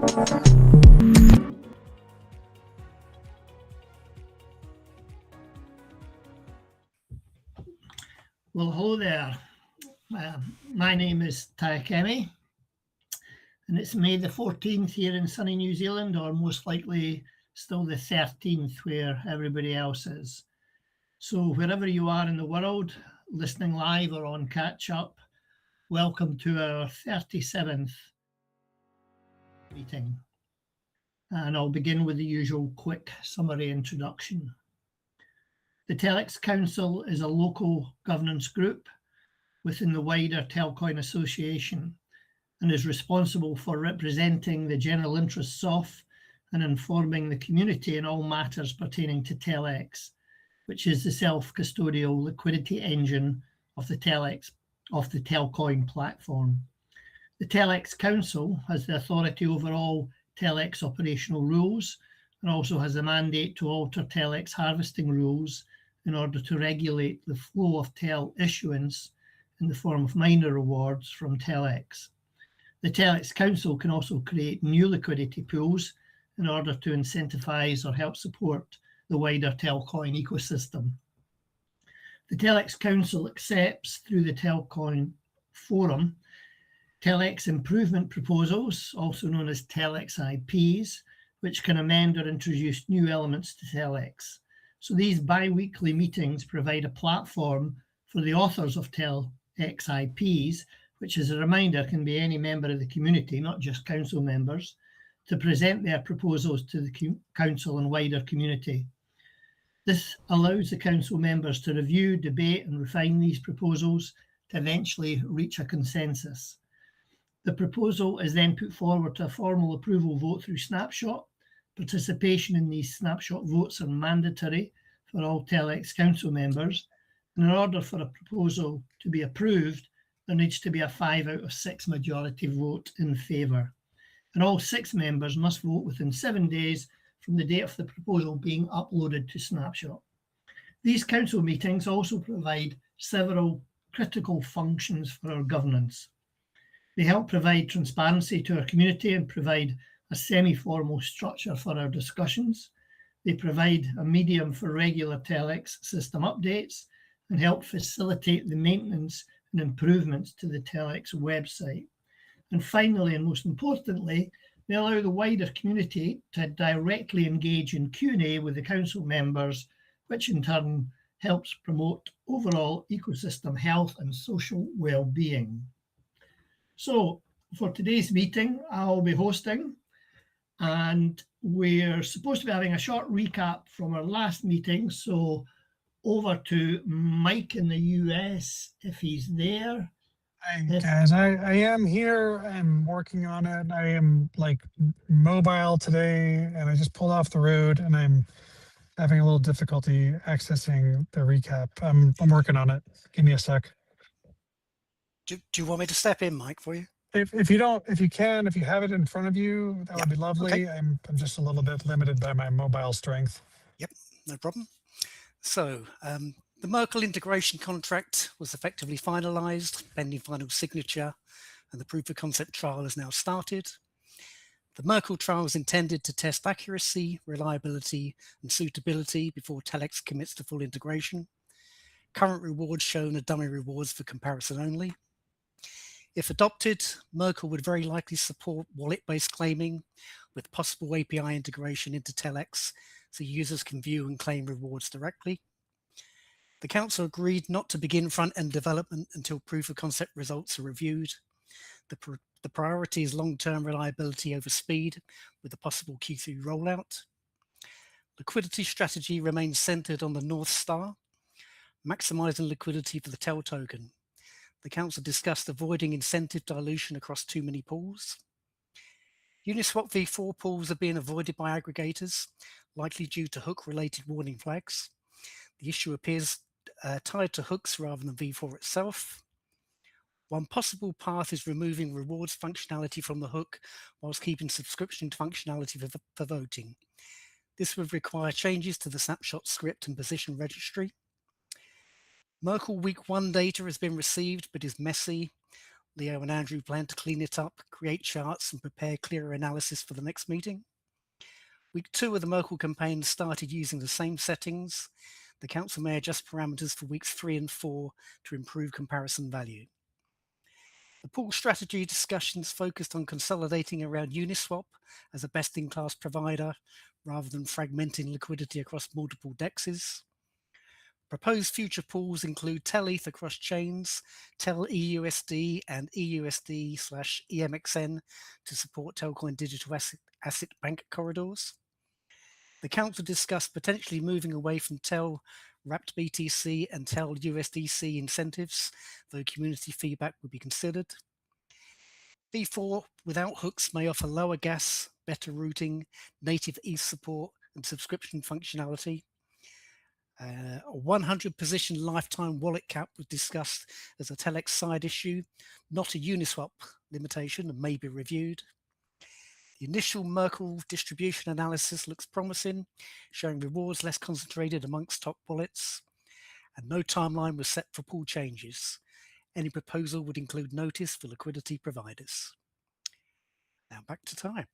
Well, hello there. My name is TELx, and it's May the 14th here in sunny New Zealand, or most likely still the 13th where everybody else is. So wherever you are in the world, listening live or on catch-up, welcome to our 37th meeting. And I'll begin with the usual quick summary introduction. The TELx Council is a local governance group within the wider Telcoin Association and is responsible for representing the general interests of and informing the community in all matters pertaining to TELx, which is the self-custodial liquidity engine of the Telcoin platform. The TELx Council has the authority over all TELx operational rules and also has a mandate to alter TELx harvesting rules in order to regulate the flow of TEL issuance in the form of miner rewards from TELx. The TELx Council can also create new liquidity pools in order to incentivize or help support the wider Telcoin ecosystem. The TELx Council accepts through the Telcoin Forum TELx improvement proposals, also known as TELx IPs, which can amend or introduce new elements to TELx. So these bi-weekly meetings provide a platform for the authors of TELx IPs, which, as a reminder, can be any member of the community, not just council members, to present their proposals to the council and wider community. This allows the council members to review, debate, and refine these proposals to eventually reach a consensus. The proposal is then put forward to a formal approval vote through snapshot. Participation in these snapshot votes are mandatory for all TELx council members, and in order for a proposal to be approved, there needs to be a 5 out of 6 majority vote in favour. And all 6 members must vote within 7 days from the date of the proposal being uploaded to Snapshot. These council meetings also provide several critical functions for our governance. They help provide transparency to our community and provide a semi-formal structure for our discussions. They provide a medium for regular TELx system updates and help facilitate the maintenance and improvements to the TELx website. And finally, and most importantly, they allow the wider community to directly engage in Q&A with the council members, which in turn helps promote overall ecosystem health and social well-being. So for today's meeting, I'll be hosting, and we're supposed to be having a short recap from our last meeting. So over to Mike in the US, if he's there. Hi guys, I am here. I'm working on it. I am like mobile today, and I just pulled off the road, and I'm having a little difficulty accessing the recap. I'm working on it. Give me a sec. Do you want me to step in, Mike, for you? If you have it in front of you, that would be lovely. Okay. I'm just a little bit limited by my mobile strength. Yep, no problem. So the Merkl integration contract was effectively finalized, pending final signature, and the proof of concept trial has now started. The Merkl trial is intended to test accuracy, reliability, and suitability before TELx commits to full integration. Current rewards shown are dummy rewards for comparison only. If adopted, Merkl would very likely support wallet-based claiming with possible API integration into TELx so users can view and claim rewards directly. The council agreed not to begin front-end development until proof of concept results are reviewed. The priority is long-term reliability over speed with a possible Q3 rollout. Liquidity strategy remains centered on the North Star, maximizing liquidity for the TEL token. The council discussed avoiding incentive dilution across too many pools. Uniswap v4 pools are being avoided by aggregators, likely due to hook-related warning flags. The issue appears tied to hooks rather than v4 itself. One possible path is removing rewards functionality from the hook whilst keeping subscription functionality for voting. This would require changes to the snapshot script and position registry. Merkl week 1 data has been received but is messy. Leo and Andrew plan to clean it up, create charts, and prepare clearer analysis for the next meeting. Week 2 of the Merkl campaign started using the same settings. The council may adjust parameters for weeks 3 and 4 to improve comparison value. The pool strategy discussions focused on consolidating around Uniswap as a best-in-class provider rather than fragmenting liquidity across multiple DEXs. Proposed future pools include TELETH across chains, TELEUSD and EUSD/EMXN to support Telcoin digital asset bank corridors. The council discussed potentially moving away from TEL wrapped BTC and TEL USDC incentives, though community feedback would be considered. V4 without hooks may offer lower gas, better routing, native ETH support, and subscription functionality. A 100 position lifetime wallet cap was discussed as a TELx side issue, not a Uniswap limitation, and may be reviewed. The initial Merkl distribution analysis looks promising, showing rewards less concentrated amongst top wallets, and no timeline was set for pool changes. Any proposal would include notice for liquidity providers. Now back to Ty.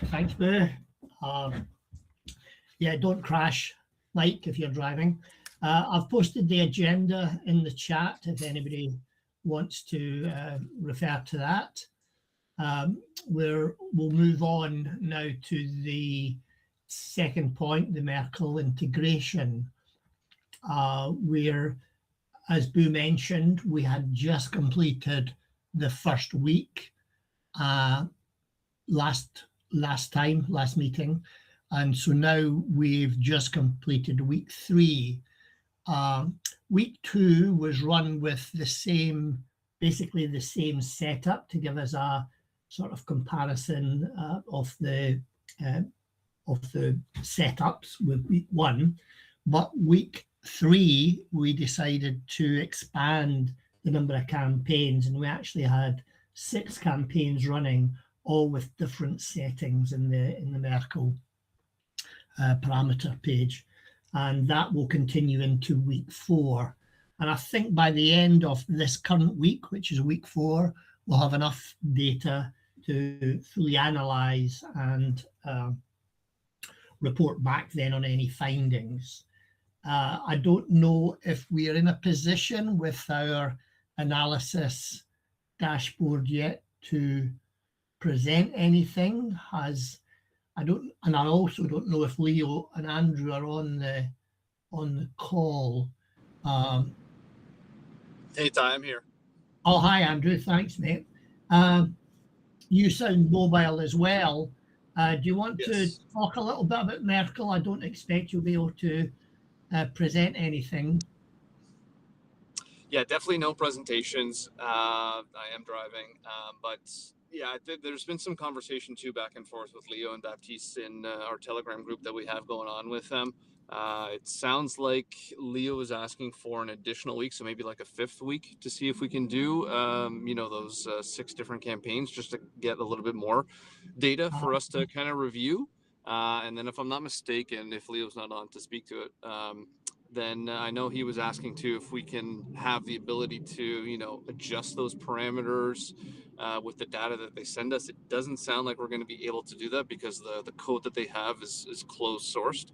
Thanks, Boo. Yeah, don't crash, Mike, if you're driving. I've posted the agenda in the chat if anybody wants to refer to that. We'll move on now to the second point, the Merkl integration, where, as Boo mentioned, we had just completed the first week last meeting, and so now we've just completed week 3. Week 2 was run with basically the same setup to give us a sort of comparison of the setups with week 1, but week 3 we decided to expand the number of campaigns, and we actually had 6 campaigns running, all with different settings in the Merkl parameter page, and that will continue into week 4. And I think by the end of this current week, which is week 4, we'll have enough data to fully analyze and report back then on any findings. I don't know if we are in a position with our analysis dashboard yet to present anything. I also don't know if Leo and Andrew are on the call. Hey, Ty, I'm here. Oh, hi, Andrew. Thanks, mate. You sound mobile as well. Do you want to talk a little bit about Merkl? I don't expect you'll be able to present anything. Yeah, definitely no presentations. I am driving, but yeah, there's been some conversation too back and forth with Leo and Baptiste in our Telegram group that we have going on with them. It sounds like Leo is asking for an additional week, so maybe like a 5th week to see if we can do, those 6 different campaigns, just to get a little bit more data for us to kind of review. And then if I'm not mistaken, if Leo's not on to speak to it, then I know he was asking too if we can have the ability to, adjust those parameters with the data that they send us. It doesn't sound like we're going to be able to do that because the code that they have is closed sourced.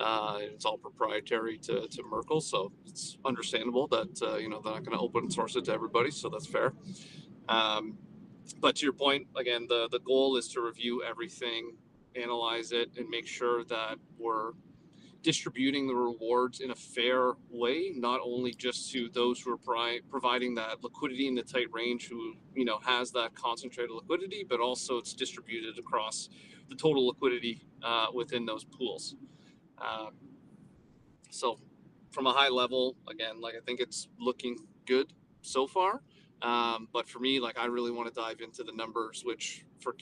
It's all proprietary to Merkl, so it's understandable that they're not going to open source it to everybody, so that's fair. But to your point, again, the goal is to review everything, analyze it, and make sure that we're distributing the rewards in a fair way, not only just to those who are providing that liquidity in the tight range, who has that concentrated liquidity, but also it's distributed across the total liquidity within those pools. So from a high level, again, I think it's looking good so far. But for me, I really want to dive into the numbers, which for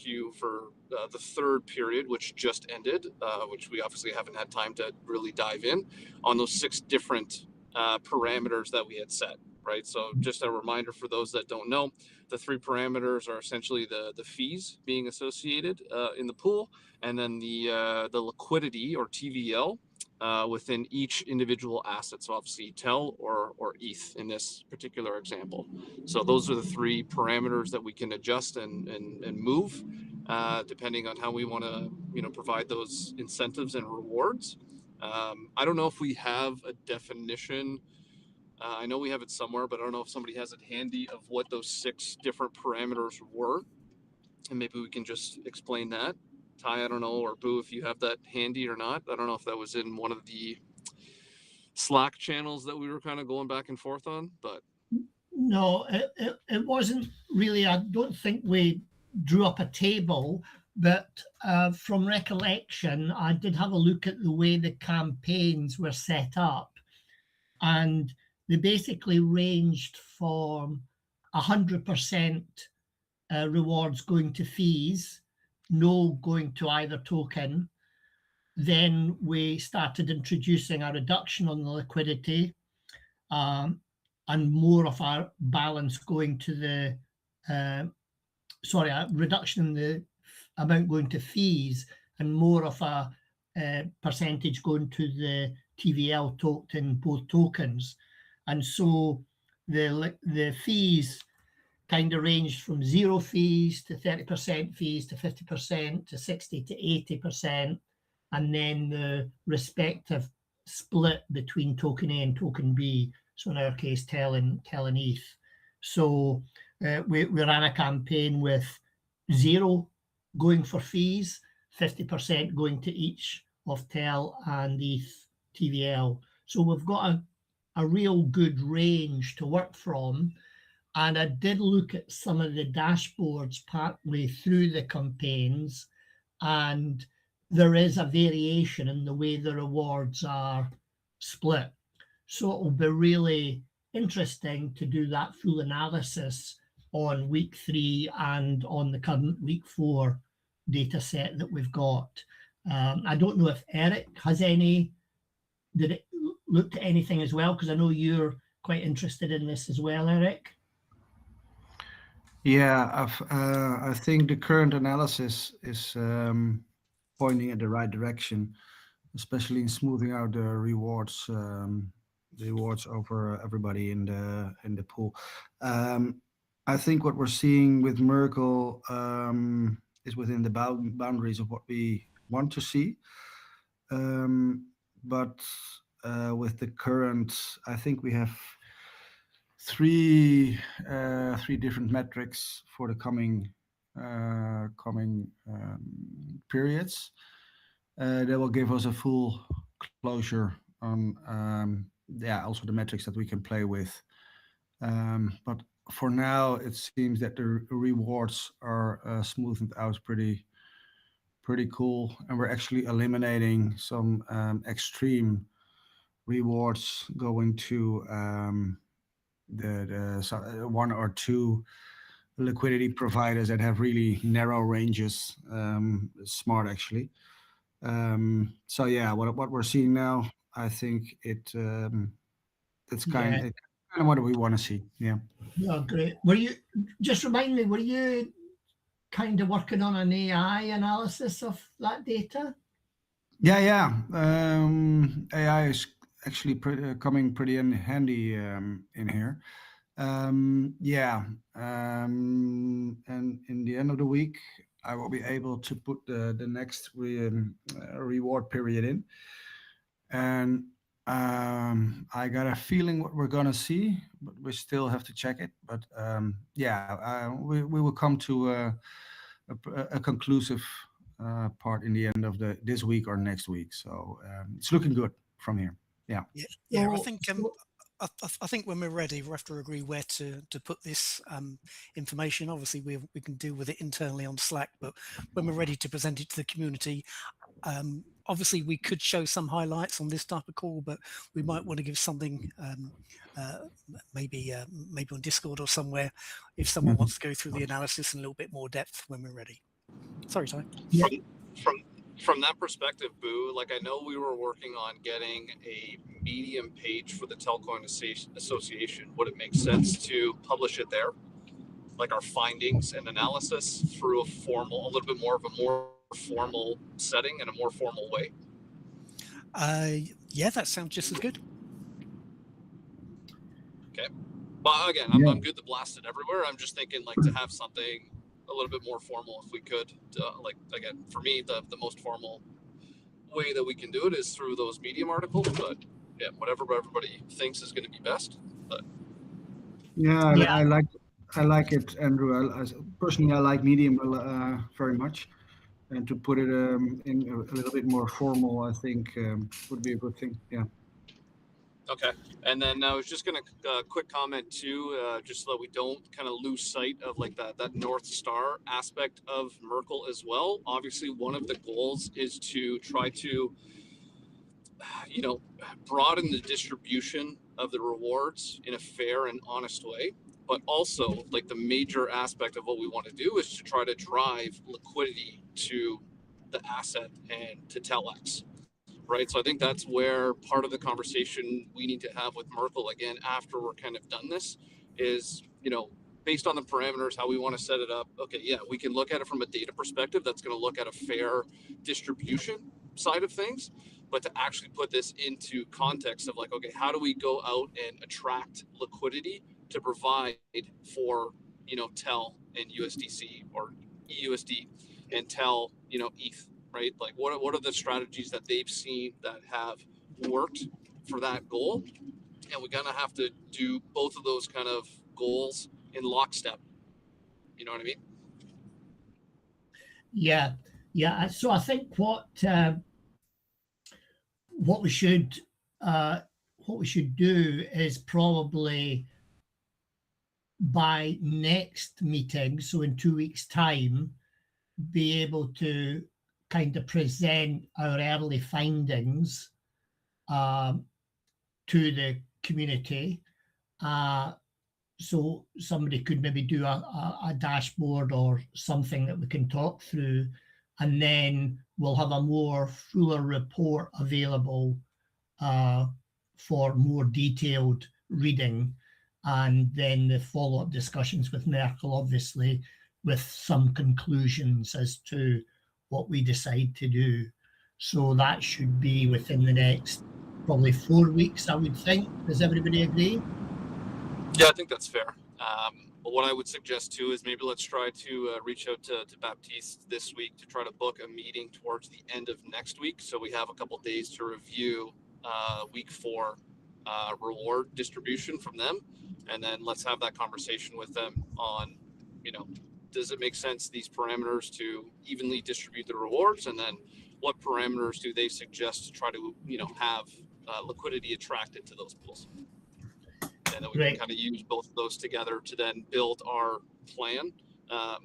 the 3rd period, which just ended, which we obviously haven't had time to really dive in on those 6 different parameters that we had set, right? So just a reminder for those that don't know, the 3 parameters are essentially the fees being associated in the pool, and then the liquidity or TVL, within each individual asset. So obviously TEL or ETH in this particular example. So those are the three parameters that we can adjust and move depending on how we want to, provide those incentives and rewards. I don't know if we have a definition. I know we have it somewhere, but I don't know if somebody has it handy of what those 6 different parameters were. And maybe we can just explain that. Ty, I don't know, or Boo, if you have that handy or not. I don't know if that was in one of the Slack channels that we were kind of going back and forth on, but No, it wasn't really. I don't think we drew up a table, but from recollection, I did have a look at the way the campaigns were set up, and they basically ranged from 100% rewards going to fees, no going to either token. Then we started introducing a reduction on the liquidity, and more of our balance going to the, a reduction in the amount going to fees and more of a percentage going to the TVL token, both tokens. And so the fees kind of ranged from 0 fees to 30% fees to 50% to 60 to 80%. And then the respective split between token A and token B. So in our case, TEL and ETH. So we ran a campaign with 0 going for fees, 50% going to each of TEL and ETH TVL. So we've got a real good range to work from. And I did look at some of the dashboards partly through the campaigns, and there is a variation in the way the rewards are split. So it will be really interesting to do that full analysis on week 3 and on the current week 4 data set that we've got. I don't know if Eric has did it look at anything as well? Because I know you're quite interested in this as well, Eric. Yeah, I think the current analysis is pointing in the right direction, especially in smoothing out the rewards over everybody in the pool. I think what we're seeing with Merkl is within the boundaries of what we want to see. But with the current, I think we have three different metrics for the coming periods that will give us a full closure on also the metrics that we can play with. But for now, it seems that the rewards are smoothed out pretty cool, and we're actually eliminating some extreme rewards going to the 1 or 2 liquidity providers that have really narrow ranges. Smart, actually. So yeah, what we're seeing now, I think it's kind of what we want to see. Yeah. Yeah, great. Were you, just remind me, were you kind of working on an AI analysis of that data? Yeah. AI is actually coming pretty in handy in here. And in the end of the week, I will be able to put the next reward period in, and I got a feeling what we're gonna see, but we still have to check it. But we will come to a conclusive part in the end of this week or next week. So it's looking good from here. Yeah. Yeah. I think when we're ready, we'll have to agree where to put this information. Obviously, we can deal with it internally on Slack, but when we're ready to present it to the community, obviously we could show some highlights on this type of call, but we might want to give something maybe on Discord or somewhere if someone wants to go through the analysis in a little bit more depth when we're ready. Sorry, Ty. Yeah. From that perspective, Boo, like I know we were working on getting a Medium page for the Telcoin Association. Would it make sense to publish it there, like our findings and analysis through a little bit more of a more formal setting and a more formal way? Yeah, that sounds just as good. Okay. But again, I'm good to blast it everywhere. I'm just thinking like to have something a little bit more formal if we could. Like again, for me, the most formal way that we can do it is through those Medium articles. But yeah, whatever everybody thinks is going to be best. But Yeah, Yeah. I like it, Andrew. Personally, I like Medium very much, and to put it in a little bit more formal, I think would be a good thing. Yeah. okay. And then I was just going to quick comment too, just so that we don't kind of lose sight of like that North Star aspect of Merkl as well. Obviously, one of the goals is to try to, you know, broaden the distribution of the rewards in a fair and honest way. But also, like the major aspect of what we want to do is to try to drive liquidity to the asset and to TELx. Right. So I think that's where part of the conversation we need to have with Merkl again after we're kind of done this is, you know, based on the parameters, how we want to set it up. Okay, yeah, we can look at it from a data perspective. That's going to look at a fair distribution side of things, but to actually put this into context of like, okay, how do we go out and attract liquidity to provide for, you know, TEL and USDC or EUSD and TEL, you know, ETH. Right? Like what are the strategies that they've seen that have worked for that goal? And we're gonna have to do both of those kind of goals in lockstep. You know what I mean? Yeah. So I think what we should do is probably by next meeting, so in 2 weeks' time, be able to kind of present our early findings to the community. So somebody could maybe do a dashboard or something that we can talk through, and then we'll have a more fuller report available for more detailed reading, and then the follow-up discussions with Merkl, obviously, with some conclusions as to what we decide to do. So that should be within the next probably 4 weeks, I would think. Does everybody agree? Yeah, I think that's fair. But what I would suggest too is maybe let's try to reach out to Baptiste this week to try to book a meeting towards the end of next week, so we have a couple days to review week 4 reward distribution from them, and then let's have that conversation with them on, you know, does it make sense these parameters to evenly distribute the rewards, and then what parameters do they suggest to try to, you know, have liquidity attracted to those pools, and then we can kind of use both of those together to then build our plan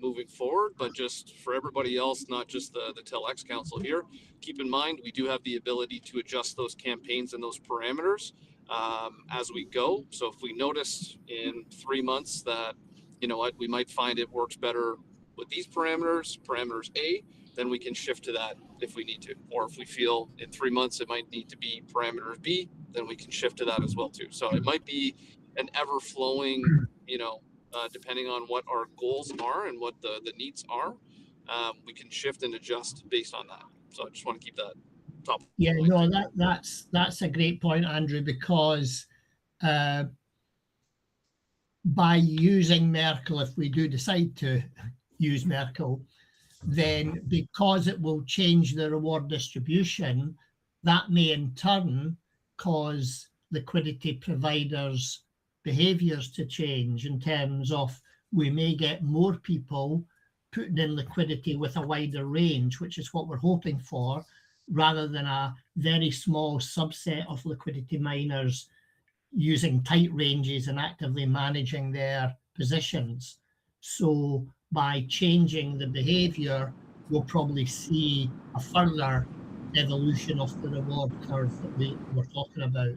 moving forward. But just for everybody else, not just the TELx Council here, keep in mind we do have the ability to adjust those campaigns and those parameters as we go. So if we notice in 3 months that, you know what, we might find it works better with these parameters A, then we can shift to that if we need to. Or if we feel in 3 months it might need to be parameter B, then we can shift to that as well too. So it might be an ever flowing, you know, depending on what our goals are and what the needs are, we can shift and adjust based on that. So I just want to keep that top. Yeah, no, that's a great point, Andrew, because by using Merkl, if we do decide to use Merkl, then because it will change the reward distribution, that may in turn cause liquidity providers' behaviors to change in terms of we may get more people putting in liquidity with a wider range, which is what we're hoping for, rather than a very small subset of liquidity miners using tight ranges and actively managing their positions. So by changing the behavior, we'll probably see a further evolution of the reward curve that we were talking about.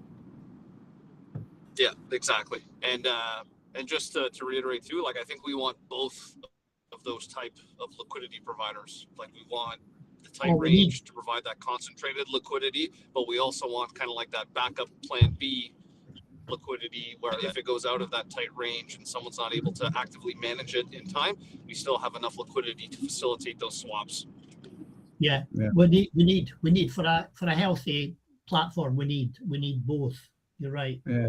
Yeah, exactly. And just to reiterate too, like I think we want both of those type of liquidity providers. Like we want the tight range to provide that concentrated liquidity, but we also want kind of like that backup plan B liquidity where if it goes out of that tight range and someone's not able to actively manage it in time, we still have enough liquidity to facilitate those swaps. Yeah. We need for a healthy platform. We need both. You're right. Yeah.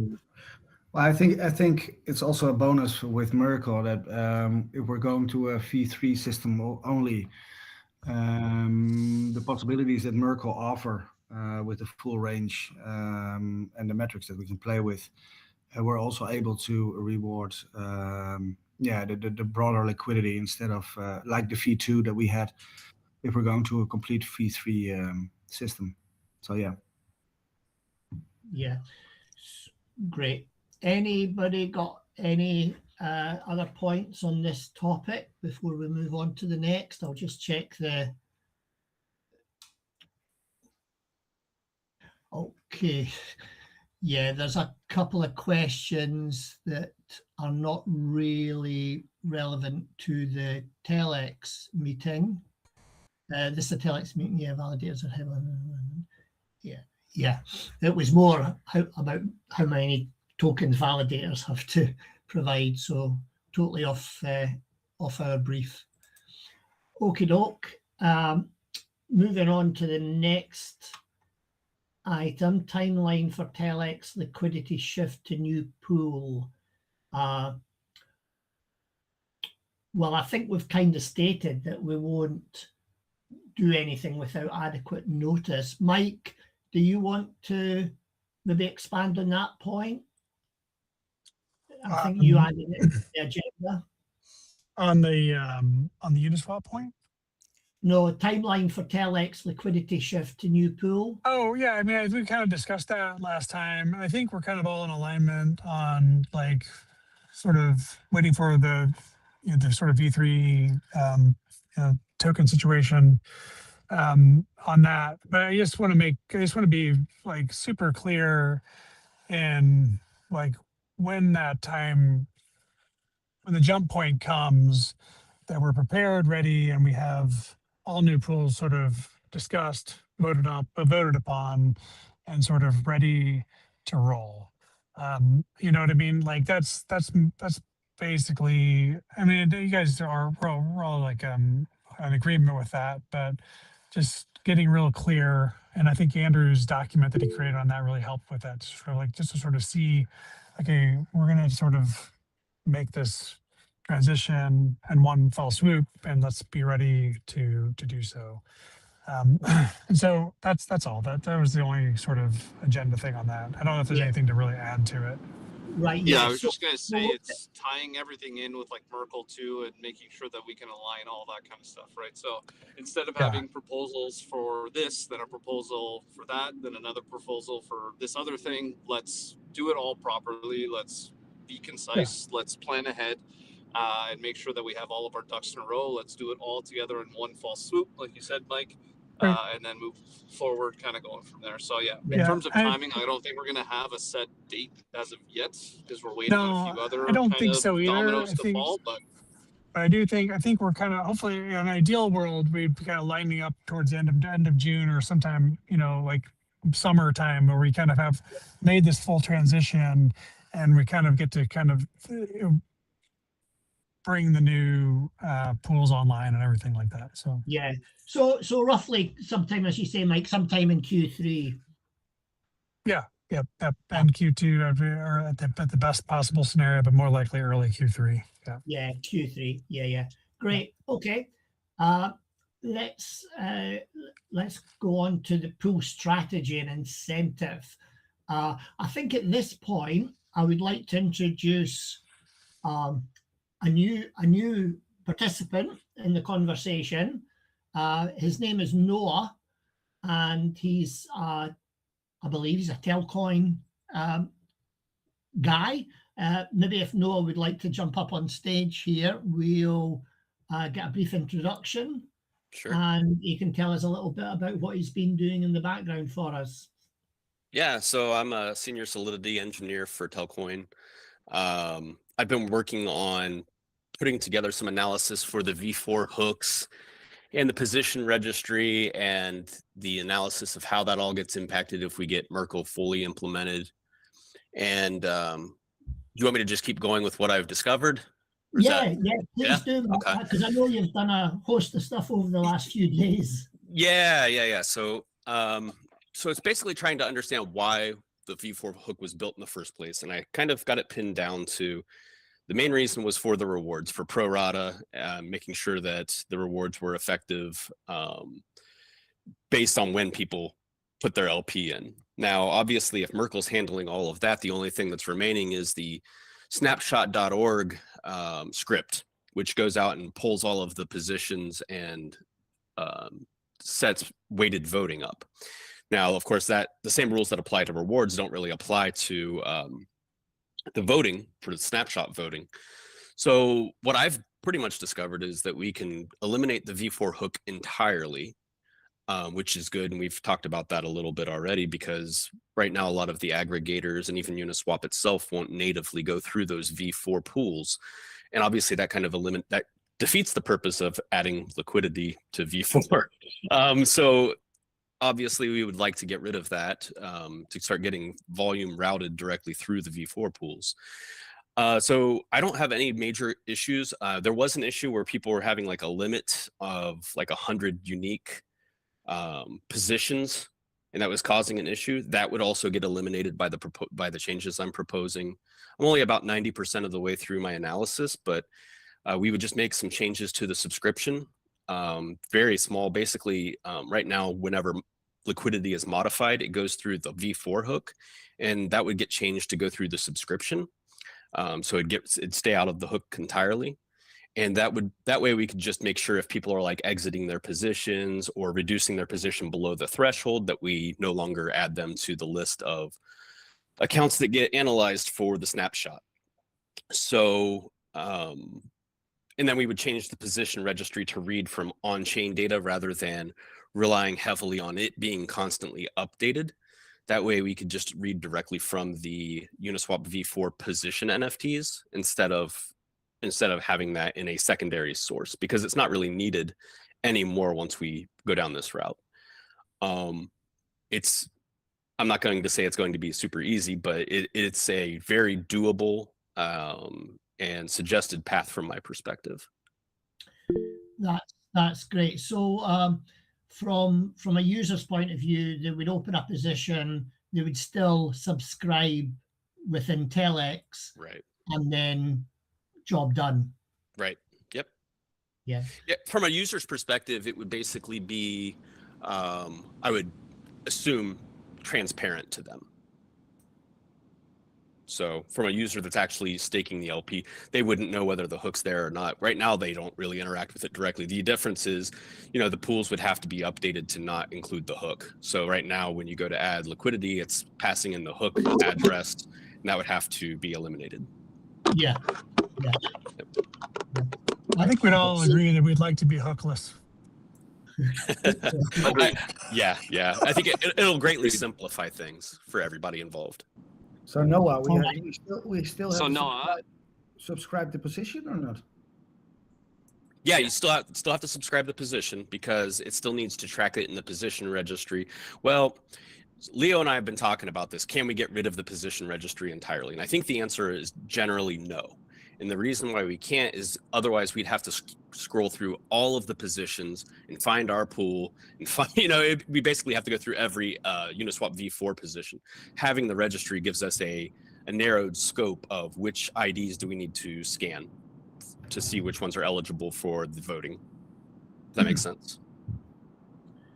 Well, I think it's also a bonus with Merkl that if we're going to a V3 system only, the possibilities that Merkl offer with the full range and the metrics that we can play with, we're also able to reward the broader liquidity instead of like the V2 that we had if we're going to a complete V3 system. So yeah. Yeah, great. Anybody got any other points on this topic before we move on to the next? I'll just check the. Okay. Yeah, there's a couple of questions that are not really relevant to the TELx meeting. This is a TELx meeting, yeah, validators are heavily. Yeah. It was more about how many tokens validators have to provide, so totally off our brief. Okie doke. Moving on to the next item, timeline for TELx liquidity shift to new pool. Well, I think we've kind of stated that we won't do anything without adequate notice. Mike, do you want to maybe expand on that point? I think you added it to the agenda. On the Uniswap point? No, timeline for TELx liquidity shift to new pool. Oh yeah, I mean, we kind of discussed that last time. I think we're kind of all in alignment on like sort of waiting for the sort of V3 token situation on that. But I just want to be like super clear in like when the jump point comes, that we're prepared, ready, and we have all new pools sort of discussed, voted upon, and sort of ready to roll. You know what I mean? Like that's basically. I mean, you guys we're all like in agreement with that, but just getting real clear. And I think Andrew's document that he created on that really helped with that, just to sort of see, okay, we're gonna sort of make this transition in one fell swoop, and let's be ready to do so. And so that's all. That was the only sort of agenda thing on that. I don't know if there's anything to really add to it. Right. Yeah, I was just going to say it's tying everything in with like Merkl too, and making sure that we can align all that kind of stuff, right? So instead of having proposals for this, then a proposal for that, then another proposal for this other thing, let's do it all properly. Let's be concise. Let's plan ahead and make sure that we have all of our ducks in a row. Let's do it all together in one fall swoop, like you said, Mike. And then move forward, kind of going from there. So in terms of timing, I don't think we're going to have a set date as of yet, because we're waiting on a few other dominoes to fall. But I think we're kind of, hopefully, in an ideal world, we'd be kind of lining up towards the end of June or sometime, like summertime, where we kind of have made this full transition, and we kind of get to kind of bring the new pools online and everything like that. So yeah, so roughly sometime, as you say, Mike, sometime in Q3. And Q2 or at the best possible scenario, but more likely early Q3. Yeah, Q3. Yeah. Great. Okay. Let's go on to the pool strategy and incentive. I think at this point I would like to introduce a new participant in the conversation. His name is Noah, and he's I believe he's a Telcoin guy. Maybe if Noah would like to jump up on stage here, we'll get a brief introduction. Sure. And he can tell us a little bit about what he's been doing in the background for us. Yeah, so I'm a senior Solidity engineer for Telcoin. I've been working on putting together some analysis for the V4 hooks and the position registry, and the analysis of how that all gets impacted if we get Merkl fully implemented. And do you want me to just keep going with what I've discovered? Please do, okay. Because I know you've done a host of stuff over the last few days. Yeah. So so it's basically trying to understand why the V4 hook was built in the first place. And I kind of got it pinned down to the main reason was for the rewards, for pro rata, making sure that the rewards were effective based on when people put their LP in. Now, obviously, if Merkl's handling all of that, the only thing that's remaining is the snapshot.org script, which goes out and pulls all of the positions and sets weighted voting up. Now, of course, that the same rules that apply to rewards don't really apply to the voting for the snapshot voting. So what I've pretty much discovered is that we can eliminate the V4 hook entirely, which is good. And we've talked about that a little bit already, because right now, a lot of the aggregators and even Uniswap itself won't natively go through those V4 pools. And obviously that kind of that defeats the purpose of adding liquidity to V4. So obviously we would like to get rid of that to start getting volume routed directly through the V4 pools. So I don't have any major issues. There was an issue where people were having like a limit of like 100 unique positions, and that was causing an issue. That would also get eliminated by the changes I'm proposing. I'm only about 90% of the way through my analysis, but we would just make some changes to the subscription. Very small. Basically, right now, whenever liquidity is modified, it goes through the V4 hook, and that would get changed to go through the subscription. So it'd stay out of the hook entirely. And that way we could just make sure if people are like exiting their positions or reducing their position below the threshold, that we no longer add them to the list of accounts that get analyzed for the snapshot. So, and then we would change the position registry to read from on-chain data rather than relying heavily on it being constantly updated. That way we could just read directly from the Uniswap V4 position NFTs instead of having that in a secondary source, because it's not really needed anymore once we go down this route. I'm not going to say it's going to be super easy, but it's a very doable and suggested path from my perspective. That's great. So from a user's point of view, they would open a position, they would still subscribe within TELx, right, and then job done. Right. Yep. Yeah. From a user's perspective, it would basically be, I would assume, transparent to them. So from a user that's actually staking the LP, they wouldn't know whether the hook's there or not. Right now, they don't really interact with it directly. The difference is, the pools would have to be updated to not include the hook. So right now, when you go to add liquidity, it's passing in the hook address, and that would have to be eliminated. Yeah. Yeah. I think we'd all agree that we'd like to be hookless. Yeah. I think it'll greatly simplify things for everybody involved. So Noah, we still have So to Noah, subscribe the position or not? Yeah, you still have to subscribe the position because it still needs to track it in the position registry. Well, Leo and I have been talking about this. Can we get rid of the position registry entirely? And I think the answer is generally no. And the reason why we can't is otherwise we'd have to scroll through all of the positions and find our pool and find, we basically have to go through every Uniswap V4 position. Having the registry gives us a narrowed scope of which IDs do we need to scan to see which ones are eligible for the voting. Does that make sense?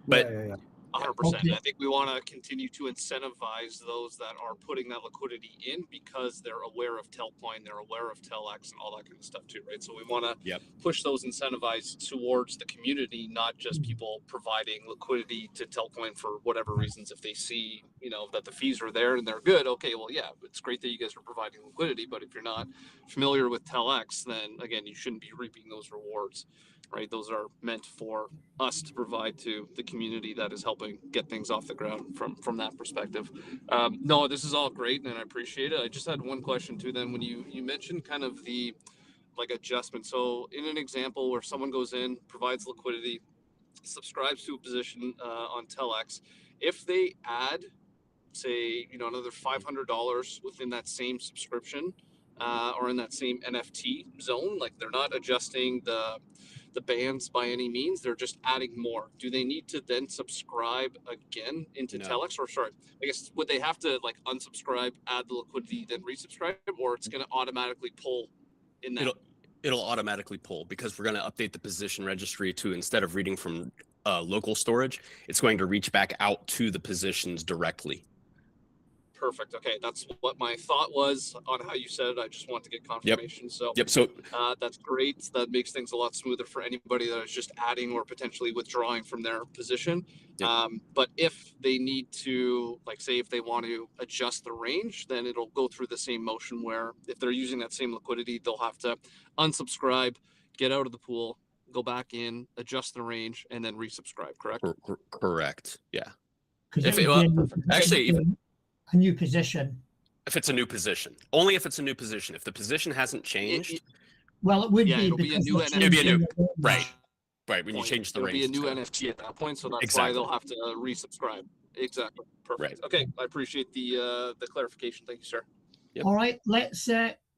But Yeah. 100%. Okay. I think we want to continue to incentivize those that are putting that liquidity in because they're aware of Telcoin, they're aware of TELx and all that kind of stuff too, right? So we want to push those incentivized towards the community, not just people providing liquidity to Telcoin for whatever reasons. If they see, that the fees are there and they're good, okay, well, yeah, it's great that you guys are providing liquidity, but if you're not familiar with TELx, then again, you shouldn't be reaping those rewards. Right, those are meant for us to provide to the community that is helping get things off the ground from that perspective. No, this is all great and I appreciate it. I just had one question too. Then when you mentioned kind of the adjustment. So in an example where someone goes in, provides liquidity, subscribes to a position on TELx, if they add, say, another $500 within that same subscription or in that same NFT zone, like they're not adjusting the the bands by any means. They're just adding more. Do they need to then subscribe again into No. TELx? Or sorry, I guess would they have to like unsubscribe, add the liquidity, then resubscribe, or it's going to automatically pull in that? It'll automatically pull, because we're going to update the position registry to, instead of reading from local storage, it's going to reach back out to the positions directly. Perfect. Okay, that's what my thought was on how you said it. I just want to get confirmation. So So that's great. That makes things a lot smoother for anybody that is just adding or potentially withdrawing from their position. Yep. But if they need to, like, say, if they want to adjust the range, then it'll go through the same motion where if they're using that same liquidity, they'll have to unsubscribe, get out of the pool, go back in, adjust the range, and then resubscribe. Correct? Correct. Yeah. Because Actually, a new position. if it's a new position, only if it's a new position. If the position hasn't changed, Well, it would Yeah, be it'll be a because new they're NFT. It'd be a changing new- the range. right when you change the It'll range, be a it's new gonna- NFT at that point, so that's Exactly. why they'll have to resubscribe. Exactly. Perfect. Right. Okay, I appreciate the clarification. Thank you, sir. Yep. All right, let's.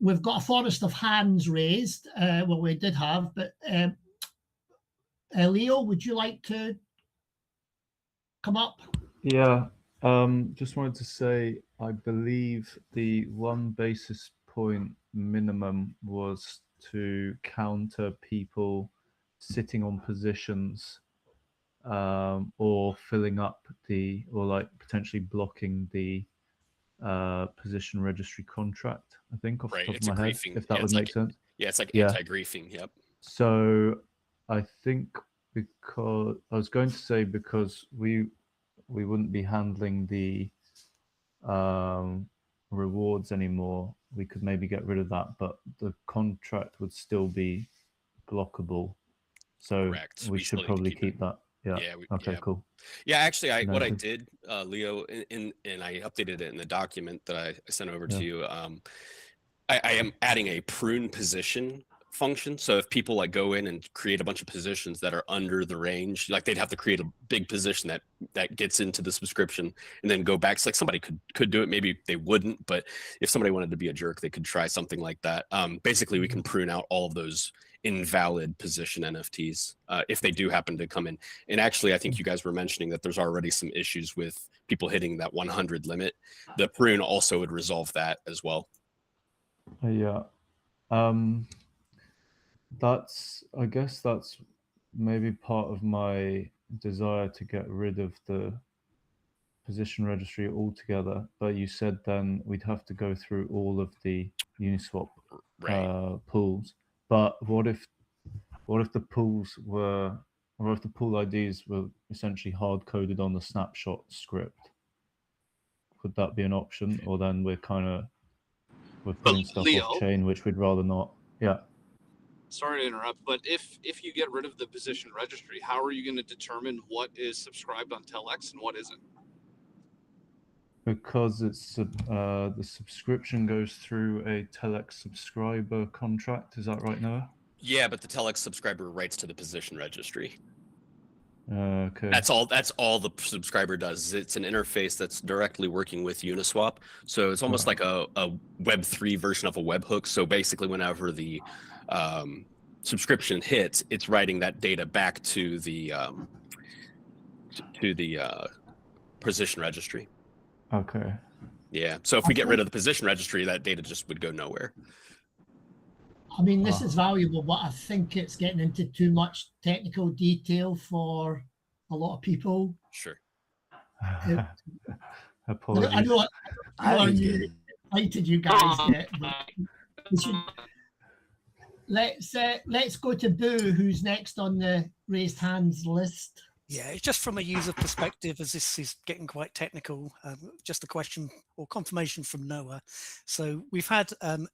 We've got a forest of hands raised. Well, we did have, but Leo, would you like to come up? Yeah, just wanted to say, I believe the 1 basis point minimum was to counter people sitting on positions, or filling up or like potentially blocking the position registry contract, I think, off the Right, top it's of a my head, griefing. if that Yeah, would it's make like- sense. Yeah, it's like Yeah. anti-griefing. Yep. So I think, because I was going to say, because we wouldn't be handling the rewards anymore, we could maybe get rid of that, but the contract would still be blockable. So Correct. we We still should need to probably keep it. keep that. Yeah. Yeah. Okay, yeah. cool. Yeah, actually, what I Noted. did, Leo, and I updated it in the document that I sent over to you. I am adding a prune position function. So if people like go in and create a bunch of positions that are under the range, like they'd have to create a big position that gets into the subscription and then go back. So like somebody could do it. Maybe they wouldn't, but if somebody wanted to be a jerk, they could try something like that. Basically, we can prune out all of those invalid position NFTs if they do happen to come in. And actually, I think you guys were mentioning that there's already some issues with people hitting that 100 limit. The prune also would resolve that as well. Yeah. I guess that's maybe part of my desire to get rid of the position registry altogether. But you said then we'd have to go through all of the Uniswap pools. But what if the pools were, or if the pool IDs were essentially hard coded on the snapshot script? Would that be an option? Or then we're putting stuff Leo, off chain, which we'd rather not. Yeah. Sorry to interrupt, but if you get rid of the position registry, how are you going to determine what is subscribed on TELx and what isn't? Because it's the subscription goes through a TELx subscriber contract. Is that right, Noah? Yeah, but the TELx subscriber writes to the position registry. Okay. That's all the subscriber does. It's an interface that's directly working with Uniswap. So it's almost like a Web3 version of a webhook. So basically, whenever the subscription hits, it's writing that data back to the position registry. Okay. Yeah. So if we get rid of the position registry, that data just would go nowhere. I mean, this is valuable, but I think it's getting into too much technical detail for a lot of people. Sure. Apologies. I know you invited you guys yet, but we should, let's go to Boo, who's next on the raised hands list. Yeah, it's just from a user perspective, as this is getting quite technical, just a question or confirmation from Noah. So we've had, as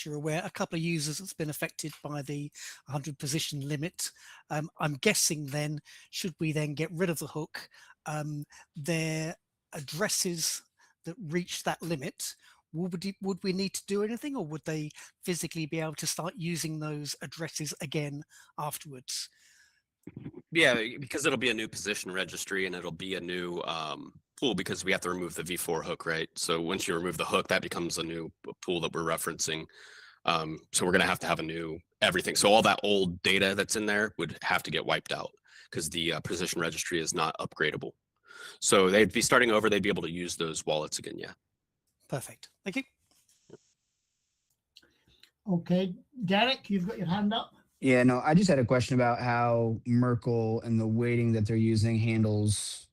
you're aware, a couple of users that's been affected by the 100 position limit. I'm guessing then, should we then get rid of the hook, their addresses that reach that limit, would we need to do anything, or would they physically be able to start using those addresses again afterwards? Yeah, because it'll be a new position registry and it'll be a new pool, because we have to remove the V4 hook, right? So once you remove the hook, that becomes a new pool that we're referencing. So we're going to have a new everything. So all that old data that's in there would have to get wiped out because the position registry is not upgradable. So they'd be starting over. They'd be able to use those wallets again. Yeah. Perfect. Thank you. Okay, Derek, you've got your hand up. Yeah, no, I just had a question about how Merkl and the weighting that they're using handles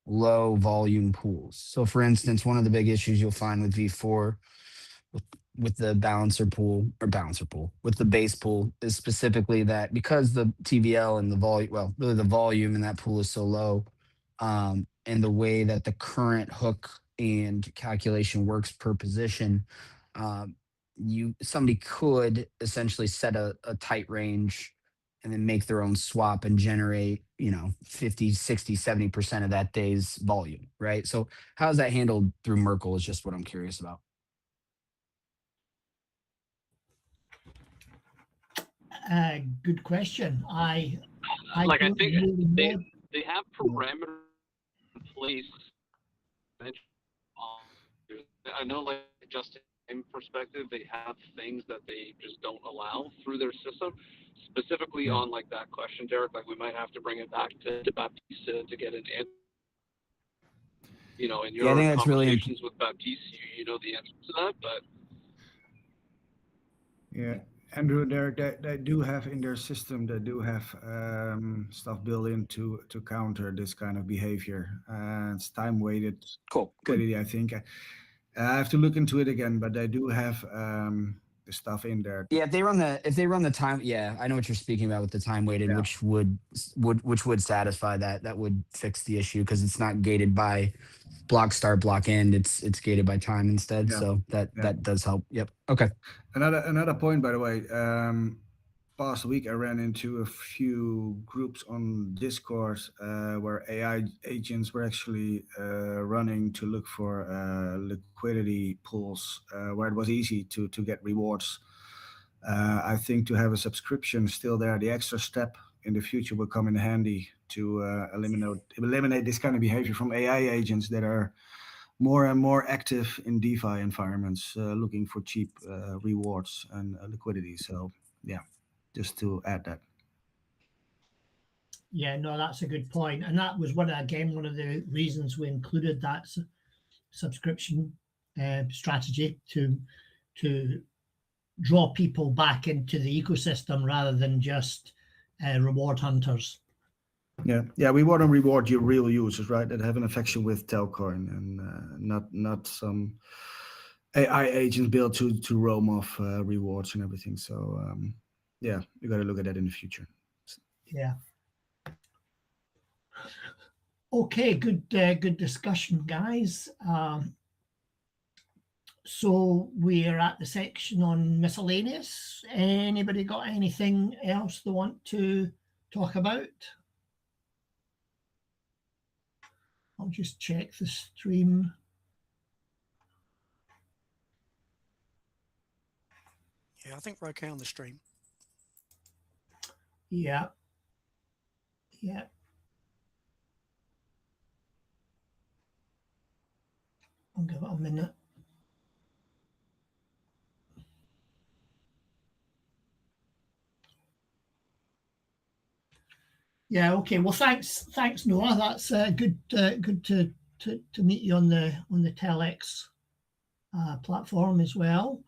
low volume pools. So for instance, one of the big issues you'll find with V4 with the balancer pool with the base pool is specifically that because the TVL and the volume, well, really the volume in that pool is so low, and the way that the current hook and calculation works per position, somebody could essentially set a tight range and then make their own swap and generate, 50, 60, 70% of that day's volume, right? So how's that handled through Merkl is just what I'm curious about. Good question. I Like, I don't think really know. they have parameters in place. I know, like, just in perspective, they have things that they just don't allow through their system. Specifically on like that question, Derek, like we might have to bring it back to Baptiste to get an answer. In your I think that's conversations with Baptiste, you know the answer to that, but Yeah, Andrew, they do have in their system, they do have stuff built in to counter this kind of behavior. It's time weighted. Cool. Good. I think I have to look into it again, but they do have the stuff in there. Yeah, if they run the time, yeah, I know what you're speaking about with the time weighted, Yeah. which would satisfy that. That would fix the issue because it's not gated by block start, block end. It's gated by time instead. Yeah. So that does help. Yep. Okay. Another point, by the way. Past week I ran into a few groups on Discord where AI agents were actually running to look for liquidity pools where it was easy to get rewards. I think to have a subscription still there, the extra step in the future will come in handy to eliminate this kind of behavior from AI agents that are more and more active in DeFi environments, looking for cheap rewards and liquidity. So yeah. Just to add that. Yeah, no, that's a good point. And that was one of the reasons we included that subscription strategy to draw people back into the ecosystem rather than just reward hunters. Yeah, we want to reward your real users, right? That have an affection with Telcoin and not some AI agents built to roam off rewards and everything. So yeah, you got to look at that in the future. Yeah. Okay, good discussion, guys. So we're at the section on miscellaneous. Anybody got anything else they want to talk about? I'll just check the stream. Yeah, I think we're okay on the stream. Yeah. I'll give it a minute. Yeah. Okay. Well, thanks, Noah. That's good to meet you on the TELx platform as well.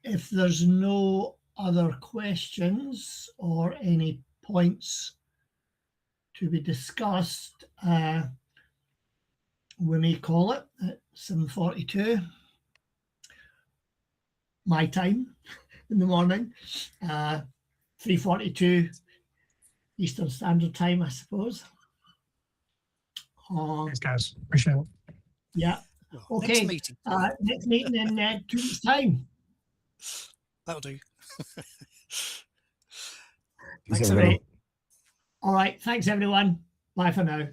If there's no other questions or any points to be discussed, we may call it at 7:42 my time in the morning, 3:42 Eastern Standard Time, I suppose. Thanks, guys. Appreciate it. Yeah. Well, Okay. Next meeting in 2 weeks' time. That'll do. Thanks, everybody. All right. Thanks, everyone. Bye for now.